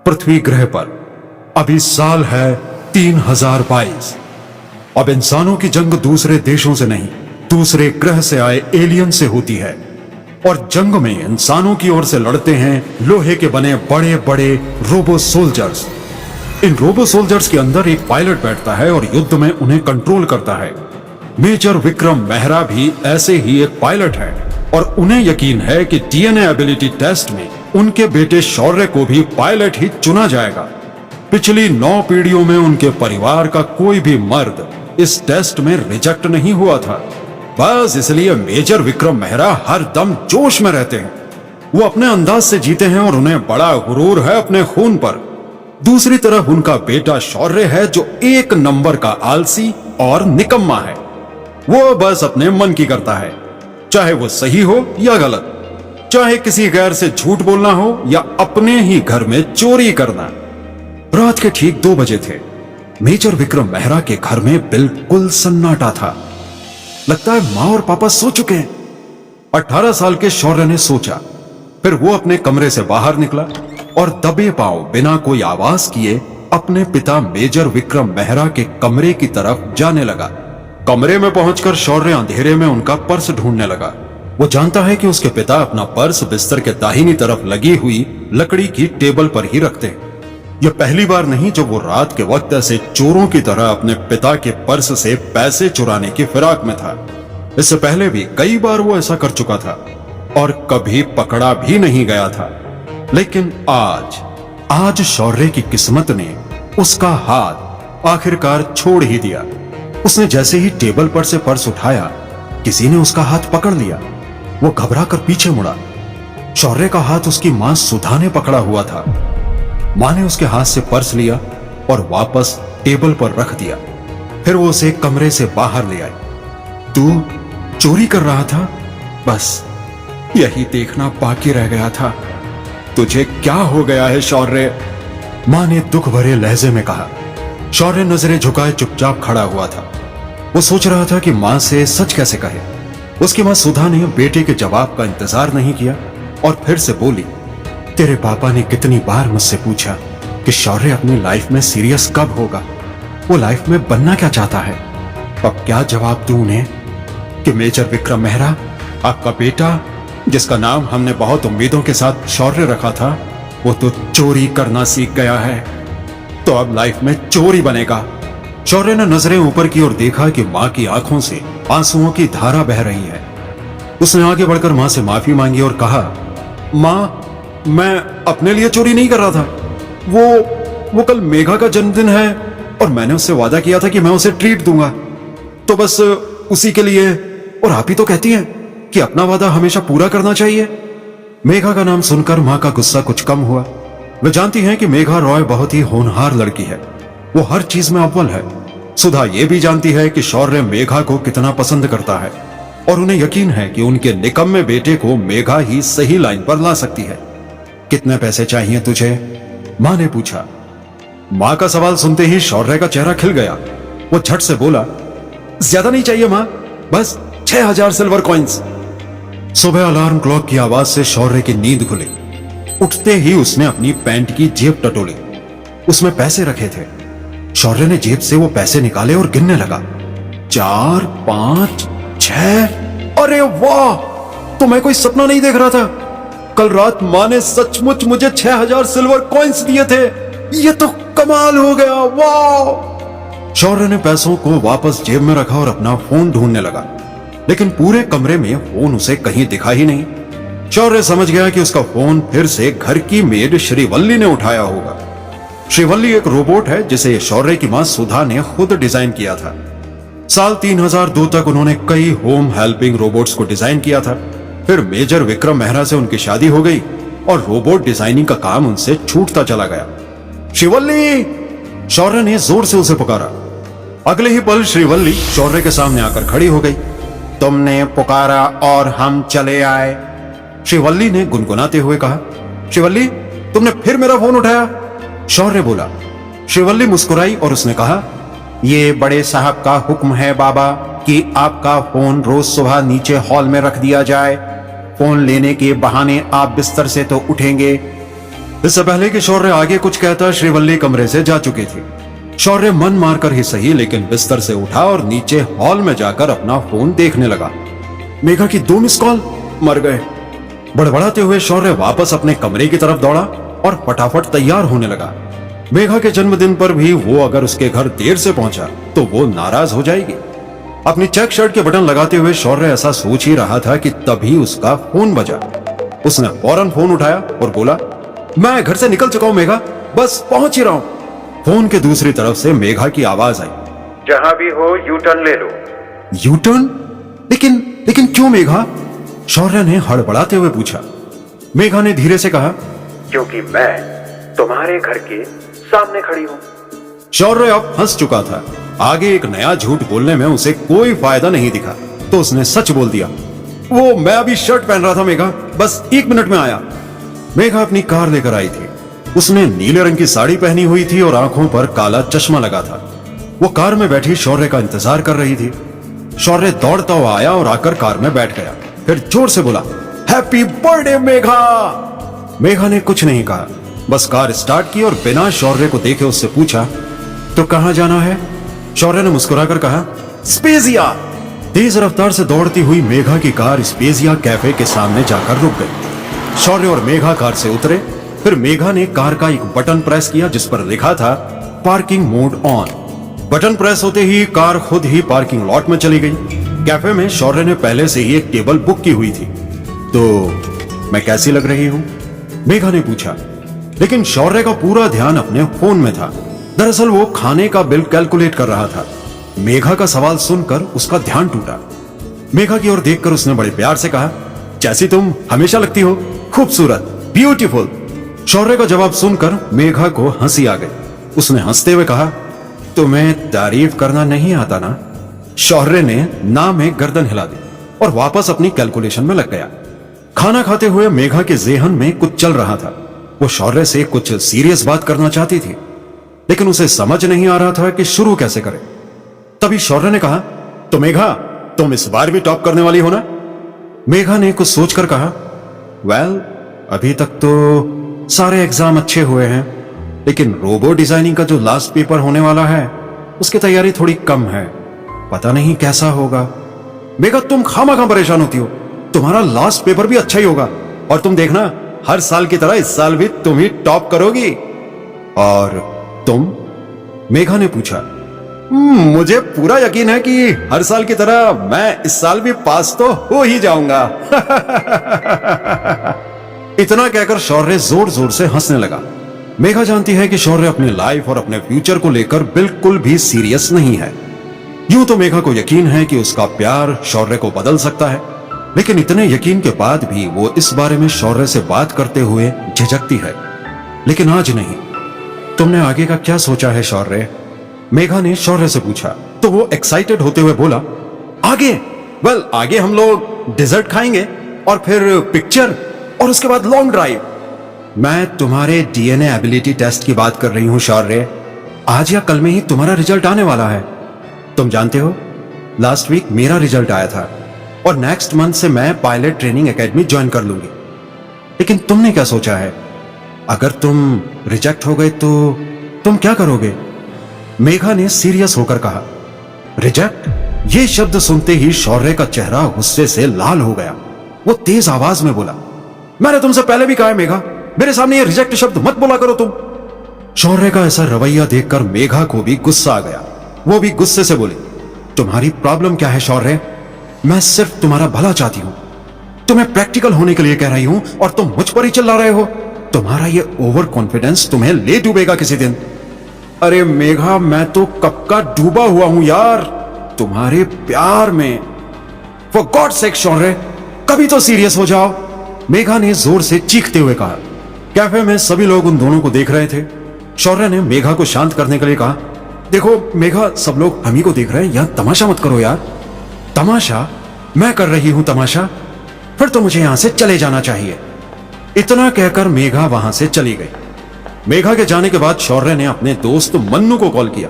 पृथ्वी ग्रह पर अभी साल है 3022। अब इंसानों की जंग दूसरे देशों से नहीं, दूसरे ग्रह से आए एलियन से होती है। और जंग में इंसानों की ओर से लड़ते हैं लोहे के बने बड़े बड़े रोबो सोल्जर्स। इन रोबो सोल्जर्स के अंदर एक पायलट बैठता है और युद्ध में उन्हें कंट्रोल करता है। मेजर विक्रम मेहरा भी ऐसे ही एक पायलट है और उन्हें यकीन है कि डीएनए एबिलिटी टेस्ट में उनके बेटे शौर्य को भी पायलट ही चुना जाएगा। पिछली 9 पीढ़ियों में उनके परिवार का कोई भी मर्द इस टेस्ट में रिजेक्ट नहीं हुआ था। बस इसलिए मेजर विक्रम मेहरा हर दम जोश में रहते हैं। वो अपने अंदाज से जीते हैं और उन्हें बड़ा गुरूर है अपने खून पर। दूसरी तरफ उनका बेटा शौर्य है जो 1 नंबर का आलसी और निकम्मा है। वो बस अपने मन की करता है, चाहे वो सही हो या गलत, चाहे किसी गैर से झूठ बोलना हो या अपने ही घर में चोरी करना। रात के ठीक 2 बजे थे। मेजर विक्रम मेहरा के घर में बिल्कुल सन्नाटा था। लगता है माँ और पापा सो चुके हैं। 18 साल के शौर्य ने सोचा। फिर वो अपने कमरे से बाहर निकला और दबे पांव बिना कोई आवाज किए अपने पिता मेजर विक्रम मेहरा के कमरे की तरफ जाने लगा। कमरे में पहुंचकर शौर्य अंधेरे में उनका पर्स ढूंढने लगा। वो जानता है कि उसके पिता अपना पर्स बिस्तर के दाहिनी तरफ लगी हुई लकड़ी की टेबल पर ही रखते हैं। यह पहली बार नहीं जब वो रात के वक्त ऐसे चोरों की तरह अपने पिता के पर्स से पैसे चुराने की फिराक में था। इससे पहले भी कई बार वो ऐसा कर चुका था और कभी पकड़ा भी नहीं गया था। लेकिन आज शौर्य की किस्मत ने उसका हाथ आखिरकार छोड़ ही दिया। उसने जैसे ही टेबल पर से पर्स उठाया, किसी ने उसका हाथ पकड़ लिया। वो घबरा कर पीछे मुड़ा। शौर्य का हाथ उसकी मां सुधा ने पकड़ा हुआ था। मां ने उसके हाथ से पर्स लिया और वापस टेबल पर रख दिया। फिर वो उसे कमरे से बाहर ले आई। तू चोरी कर रहा था? बस यही देखना बाकी रह गया था। तुझे क्या हो गया है शौर्य? मां ने दुख भरे लहजे में कहा। शौर्य नजरें झुकाए चुपचाप खड़ा हुआ था। वो सोच रहा था कि मां से सच कैसे कहे। उसकी मां सुधा ने बेटे के जवाब का इंतजार नहीं किया और फिर से बोली, तेरे पापा ने कितनी बार मुझसे पूछा कि शौर्य अपनी लाइफ में सीरियस कब होगा, वो लाइफ में बनना क्या चाहता है। अब क्या जवाब दूं उन्हें कि मेजर विक्रम मेहरा, आपका बेटा जिसका नाम हमने बहुत उम्मीदों के साथ शौर्य रखा था, वो तो चोरी करना सीख गया है, तो अब लाइफ में चोरी बनेगा। शौर्य ने नजरें ऊपर की ओर देखा कि मां की आंखों से आंसुओं की धारा बह रही है। उसने आगे बढ़कर मां से माफी मांगी और कहा, मां, मैं अपने लिए चोरी नहीं कर रहा था। वो कल मेघा का जन्मदिन है और मैंने उससे वादा किया था कि मैं उसे ट्रीट दूंगा, तो बस उसी के लिए। और आप ही तो कहती हैं कि अपना वादा हमेशा पूरा करना चाहिए। मेघा का नाम सुनकर मां का गुस्सा कुछ कम हुआ। वे जानती हैं कि मेघा रॉय बहुत ही होनहार लड़की है। वो हर चीज में अव्वल है। सुधा ये भी जानती है कि शौर्य मेघा को कितना पसंद करता है और उन्हें यकीन है कि उनके निकम्मे बेटे को मेघा ही सही लाइन पर ला सकती है। कितने पैसे चाहिए तुझे? मां ने पूछा। मां का सवाल सुनते ही शौर्य का चेहरा खिल गया। वो झट से बोला, ज्यादा नहीं चाहिए मां, बस 6000 सिल्वर कॉइंस। सुबह अलार्म क्लॉक की आवाज से शौर्य की नींद खुली। उठते ही उसने अपनी पैंट की जेब टटोली। उसमें पैसे रखे थे। शौर्य ने जेब से वो पैसे निकाले और गिनने लगा। 4, 5, 6। अरे वाह, तो मैं कोई सपना नहीं देख रहा था। कल रात मां ने सचमुच मुझे 6000 सिल्वर कॉइंस दिए थे। ये तो कमाल हो गया, वाह। शौर्य ने पैसों को वापस जेब में रखा और अपना फोन ढूंढने लगा, लेकिन पूरे कमरे में फोन उसे कहीं दिखा ही नहीं। शौर्य समझ गया कि उसका फोन फिर से घर की मेड श्रीवल्ली ने उठाया होगा। श्रीवल्ली एक रोबोट है जिसे शौर्य की मां सुधा ने खुद डिजाइन किया था। साल 3002 तक उन्होंने कई होम हेल्पिंग रोबोट्स को डिजाइन किया था। फिर मेजर विक्रम मेहरा से उनकी शादी हो गई और रोबोट डिजाइनिंग का काम उनसे छूटता चला गया। श्रीवल्ली, शौर्य ने जोर से उसे पुकारा। अगले ही पल श्रीवल्ली शौर्य के सामने आकर खड़ी हो गई। तुमने पुकारा और हम चले आए, श्रीवल्ली ने गुनगुनाते हुए कहा। श्रीवल्ली, तुमने फिर मेरा फोन उठाया? शौर्य बोला। श्रीवल्ली मुस्कुराई और उसने कहा, ये बड़े साहब का हुक्म है बाबा कि आपका फोन रोज सुबह नीचे हॉल में रख दिया जाए। फोन लेने के बहाने आप बिस्तर से तो उठेंगे, इससे पहले कि शौर्य आगे कुछ कहता, श्रीवल्ली कमरे से जा चुकी थी। शौर्य मन मारकर ही सही लेकिन बिस्तर से उठा और नीचे हॉल में जाकर अपना फोन देखने लगा। मेघा की 2 मिस कॉल, मर गए। बड़बड़ाते हुए शौर्य वापस अपने कमरे की तरफ दौड़ा और फटाफट तैयार होने लगा। मेघा के जन्मदिन पर भी वो अगर उसके घर देर से पहुंचा तो वो नाराज हो जाएगी। अपनी चेक शर्ट के बटन लगाते हुए शौर्य ऐसा सोच ही रहा था कि तभी उसका फोन बजा। उसने फौरन फोन उठाया और बोला, मैं घर से निकल चुका हूं मेघा, बस पहुंच ही रहा हूं। फोन के दूसरी तरफ से मेघा की आवाज आई, जहां भी हो यू टर्न ले लो। U turn? लेकिन क्यों मेघा? शौर्य ने हड़बड़ाते हुए पूछा। मेघा ने धीरे से कहा, क्योंकि मैं तुम्हारे घर के सामने खड़ी हूं। शौर्य अब फंस चुका था। आगे एक नया झूठ बोलने में उसे कोई फायदा नहीं दिखा, तो उसने सच बोल दिया, वो मैं अभी शर्ट पहन रहा था मेघा, बस 1 मिनट में आया। मेघा अपनी कार लेकर आई थी। उसने नीले रंग की साड़ी पहनी हुई थी और आंखों पर काला चश्मा लगा था। वो कार में बैठी शौर्य का इंतजार कर रही थी। शौर्य दौड़ता हुआ आया और आकर कार में बैठ गया, फिर जोर से बोला, हैप्पी बर्थडे मेघा। मेघा ने कुछ नहीं कहा, बस कार स्टार्ट की और बिना शौर्य को देखे उससे पूछा, तो कहां जाना है? शौर्य ने मुस्कुराकर कहा, स्पेजिया। तेज रफ्तार से दौड़ती हुई मेघा की कार स्पेजिया कैफे के सामने जाकर रुक गई। शौर्य और मेघा कार से उतरे। फिर मेघा ने कार का एक बटन प्रेस किया जिस पर लिखा था parking mode on. Button press होते ही कार खुद ही पार्किंग लॉट में चली गई। कैफे में शौर्य ने पहले से ही एक टेबल बुक की हुई थी। तो मैं कैसी लग रही हूं? मेघा ने पूछा, लेकिन शौर्य का पूरा ध्यान अपने फोन में था। दरअसल वो खाने का बिल कैलकुलेट कर रहा था। मेघा का सवाल सुनकर उसका ध्यान टूटा। मेघा की ओर देखकर उसने बड़े प्यार से कहा, जैसी तुम हमेशा लगती हो, खूबसूरत, ब्यूटीफुल। शौर्य का जवाब सुनकर मेघा को हंसी आ गई। उसने हंसते हुए कहा, तुम्हें तारीफ करना नहीं आता ना? शौर्य ने ना में गर्दन हिला दी और वापस अपनी कैलकुलेशन में लग गया। खाना खाते हुए मेघा के जेहन में कुछ चल रहा था। वो शौर्य से कुछ सीरियस बात करना चाहती थी, लेकिन उसे समझ नहीं आ रहा था कि शुरू कैसे करे। तभी शौर्य ने कहा, तो मेघा, तुम इस बार भी टॉप करने वाली हो ना? मेघा ने कुछ सोचकर कहा, वेल, अभी तक तो सारे एग्जाम अच्छे हुए हैं, लेकिन रोबो डिजाइनिंग का जो लास्ट पेपर होने वाला है उसकी तैयारी थोड़ी कम है, पता नहीं कैसा होगा। मेघा, तुम खामखा परेशान होती हो, तुम्हारा लास्ट पेपर भी अच्छा ही होगा और तुम देखना, हर साल की तरह इस साल भी तुम ही टॉप करोगी। और तुम? मेघा ने पूछा। मुझे पूरा यकीन है कि हर साल की तरह मैं इस साल भी पास तो हो ही जाऊंगा। इतना कहकर शौर्य जोर जोर से हंसने लगा। मेघा जानती है कि शौर्य अपनी लाइफ और अपने फ्यूचर को लेकर बिल्कुल भी सीरियस नहीं है। यूं तो मेघा को यकीन है कि उसका प्यार शौर्य को बदल सकता है, लेकिन इतने यकीन के बाद भी वो इस बारे में शौर्य से बात करते हुए झिझकती है। लेकिन आज नहीं। तुमने आगे का क्या सोचा है शौर्य? मेघा ने शौर्य से पूछा। तो वो एक्साइटेड होते हुए बोला, आगे? वेल, आगे हम लोग डिजर्ट खाएंगे और फिर पिक्चर और उसके बाद लॉन्ग ड्राइव। मैं तुम्हारे डीएनए एबिलिटी टेस्ट की बात कर रही हूं शौर्य। आज या कल में ही तुम्हारा रिजल्ट आने वाला है। तुम जानते हो, लास्ट वीक मेरा रिजल्ट आया था और नेक्स्ट मंथ से मैं पायलट ट्रेनिंग एकेडमी ज्वाइन कर लूंगी। लेकिन तुमने क्या सोचा है? अगर तुम रिजेक्ट हो गए तो तुम क्या करोगे? मेघा ने सीरियस होकर कहा। रिजेक्ट? ये शब्द सुनते ही शौर्य का चेहरा गुस्से से लाल हो गया। वो तेज आवाज में बोला, मैंने तुमसे पहले भी कहा है मेघा, मेरे सामने ये रिजेक्ट शब्द मत बोला करो तुम। शौर्य का ऐसा रवैया देखकर मेघा को भी गुस्सा आ गया। वो भी गुस्से से बोली, तुम्हारी प्रॉब्लम क्या है शौर्य? मैं सिर्फ तुम्हारा भला चाहती हूं। तुम्हें प्रैक्टिकल होने के लिए कह रही हूं और तुम मुझ पर ही चिल्ला रहे हो। तुम्हारा ये ओवर कॉन्फिडेंस तुम्हें ले डूबेगा किसी दिन। अरे मेघा, मैं तो कब का डूबा हुआ हूं यार तुम्हारे प्यार में। फॉर गॉड सेक शौर्य, कभी तो सीरियस हो जाओ। मेघा ने जोर से चीखते हुए कहा। कैफे में सभी लोग उन दोनों को देख रहे थे। शौर्य ने मेघा को शांत करने के लिए कहा, देखो मेघा, सब लोग हम ही को देख रहे हैं, यहां तमाशा मत करो यार। तमाशा? मैं कर रही हूं तमाशा? फिर तो मुझे यहां से चले जाना चाहिए। इतना कहकर मेघा वहां से चली गई। मेघा के जाने के बाद शौर्य ने अपने दोस्त मन्नू को कॉल किया।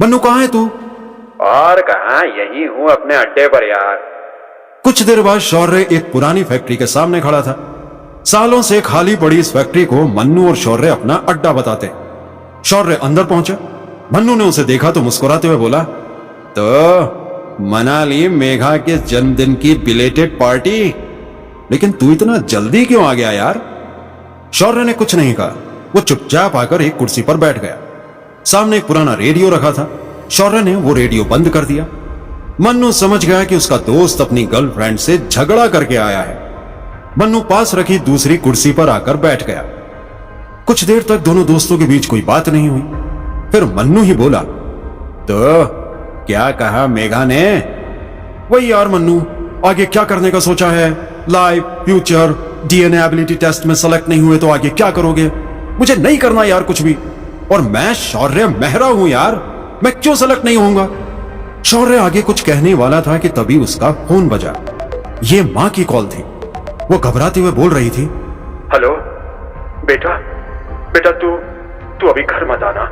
मन्नू, कहां है तू? और कहां, यही हूं अपने अड्डे पर यार। कुछ देर बाद शौर्य एक पुरानी फैक्ट्री के सामने खड़ा था। सालों से खाली पड़ी इस फैक्ट्री को मन्नू और शौर्य अपना अड्डा बताते। शौर्य अंदर पहुंचा। मन्नू ने उसे देखा तो मुस्कुराते हुए बोला, तो मना ली मेघा के जन्मदिन की बिलेटेड पार्टी, लेकिन तू इतना जल्दी क्यों आ गया यार? शौर्य ने कुछ नहीं कहा। वो चुपचाप आकर एक कुर्सी पर बैठ गया। सामने एक पुराना रेडियो रखा था। शौर्य ने वो रेडियो बंद कर दिया। मन्नू समझ गया कि उसका दोस्त अपनी गर्लफ्रेंड से झगड़ा करके आया है। मन्नू पास रखी दूसरी कुर्सी पर आकर बैठ गया। कुछ देर तक दोनों दोस्तों के बीच कोई बात नहीं हुई। फिर मन्नू ही बोला, तो क्या कहा मेघा ने? वही यार मन्नू, आगे क्या करने का सोचा है? Life, future, DNA ability test में सेलेक्ट नहीं हुए तो आगे क्या करोगे? मुझे नहीं करना यार कुछ भी। और मैं शौर्य मेहरा हूं यार, मैं क्यों सेलेक्ट नहीं होऊंगा? शौर्य आगे कुछ कहने वाला था कि तभी उसका फोन बजा। ये मां की कॉल थी। वो घबराते हुए बोल रही थी, हेलो बेटा, बेटा तू अभी घर मत आना,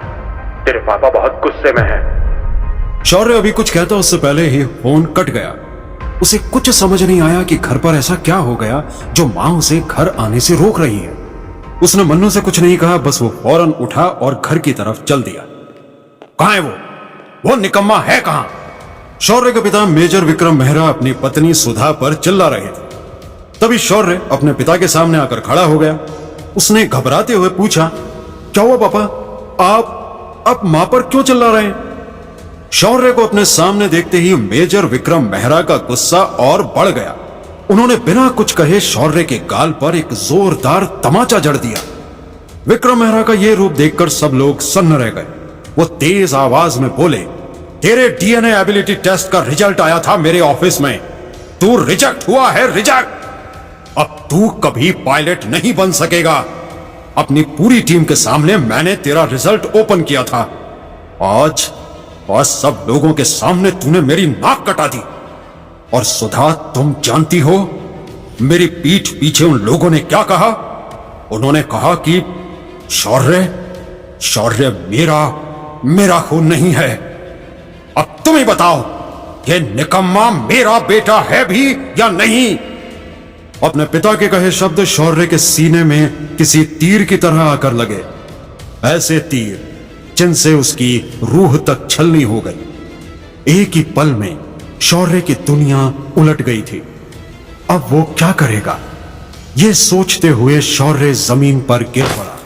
तेरे पापा बहुत गुस्से में हैं। शौर्य अभी कुछ कहता उससे पहले ही फोन कट गया। उसे कुछ समझ नहीं आया कि घर पर ऐसा क्या हो गया जो मां उसे घर आने से रोक रही है। उसने मन्नू से कुछ नहीं कहा, बस वो फौरन उठा और घर की तरफ चल दिया। कहां है वो निकम्मा है कहां? शौर्य के पिता मेजर विक्रम मेहरा अपनी पत्नी सुधा पर चिल्ला रहे थे। तभी शौर्य अपने पिता के सामने आकर खड़ा हो गया। उसने घबराते हुए पूछा, क्या हुआ पापा? आप मां पर क्यों चिल्ला रहे हैं? शौर्य को अपने सामने देखते ही मेजर विक्रम मेहरा का गुस्सा और बढ़ गया। उन्होंने बिना कुछ कहे शौर्य के गाल पर एक जोरदार तमाचा जड़ दिया। विक्रम मेहरा का यह रूप देखकर सब लोग सन्न रह गए। वो तेज आवाज में बोले, तेरे डीएनए एबिलिटी टेस्ट का रिजल्ट आया था मेरे ऑफिस में, तू रिजेक्ट हुआ है, रिजेक्ट। अब तू कभी पायलट नहीं बन सकेगा। अपनी पूरी टीम के सामने मैंने तेरा रिजल्ट ओपन किया था। आज सब लोगों के सामने तूने मेरी नाक कटा दी। और सुधा, तुम जानती हो मेरी पीठ पीछे उन लोगों ने क्या कहा? उन्होंने कहा कि शौर्य मेरा खून नहीं है। अब तुम ही बताओ, ये निकम्मा मेरा बेटा है भी या नहीं? अपने पिता के कहे शब्द शौर्य के सीने में किसी तीर की तरह आकर लगे। ऐसे तीर जिनसे उसकी रूह तक छलनी हो गई। एक ही पल में शौर्य की दुनिया उलट गई थी। अब वो क्या करेगा? ये सोचते हुए शौर्य जमीन पर गिर पड़ा।